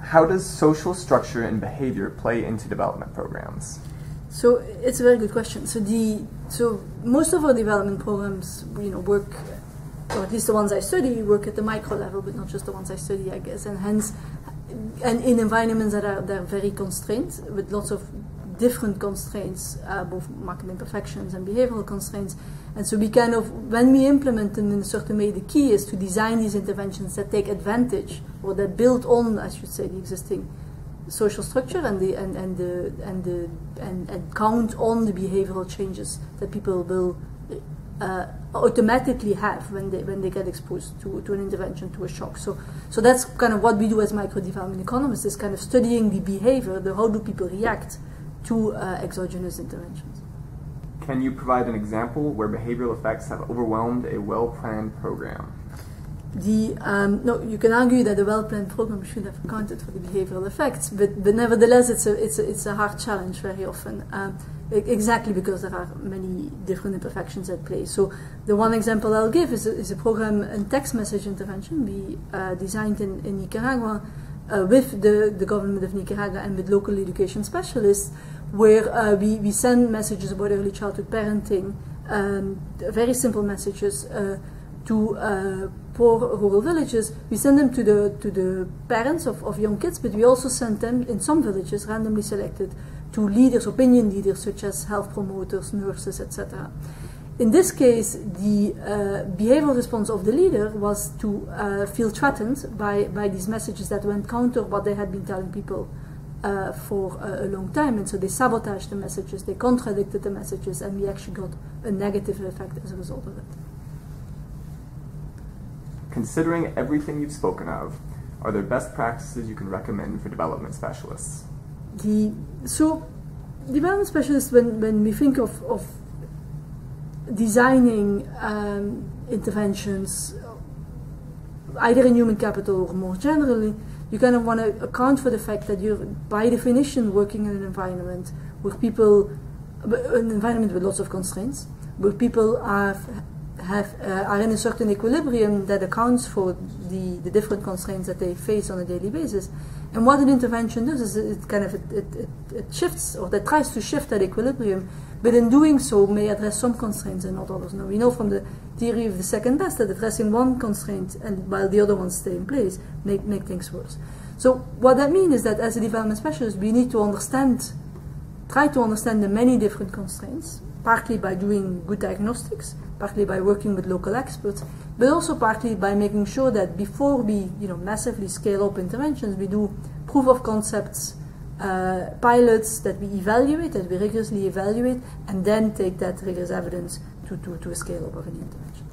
How does social structure and behavior play into development programs? So it's a very good question. So most of our development programs, work, or at least the ones I study, work at the micro level, but not just the ones I study, I guess, and hence, and in environments that are very constrained, with lots of different constraints, both market imperfections and behavioral constraints. And so we kind of, when we implement them in a certain way, the key is to design these interventions that take advantage, or that build on, I should say, the existing social structure and count on the behavioral changes that people will automatically have when they get exposed to an intervention, to a shock. So that's kind of what we do as micro-development economists, is kind of studying the behavior, how do people react to exogenous interventions. Can you provide an example where behavioral effects have overwhelmed a well-planned program? No, you can argue that a well-planned program should have accounted for the behavioral effects, but nevertheless, it's a hard challenge very often, exactly because there are many different imperfections at play. So the one example I'll give is a program in text message intervention we designed in Nicaragua with the government of Nicaragua and with local education specialists, where we send messages about early childhood parenting, very simple messages to poor rural villages. We send them to the parents of young kids, but we also send them, in some villages, randomly selected, to leaders, opinion leaders, such as health promoters, nurses, etc. In this case, the behavioral response of the leader was to feel threatened by these messages that went counter what they had been telling people for a long time, and so they sabotaged the messages, they contradicted the messages, and we actually got a negative effect as a result of it. Considering everything you've spoken of, are there best practices you can recommend for development specialists? So development specialists, when we think of designing interventions, either in human capital or more generally, you kind of want to account for the fact that you're, by definition, working in an environment where people, an environment with lots of constraints, where people are in a certain equilibrium that accounts for the different constraints that they face on a daily basis. And what an intervention does is it kind of it shifts, or that tries to shift that equilibrium, but in doing so may address some constraints and not others. Now we know from the theory of the second best that addressing one constraint and while the other ones stay in place make things worse. So what that means is that as a development specialist we need to try to understand the many different constraints, partly by doing good diagnostics, partly by working with local experts, but also partly by making sure that before we massively scale up interventions, we do proof of concepts, pilots that we evaluate, that we rigorously evaluate, and then take that rigorous evidence to a scale up of any intervention.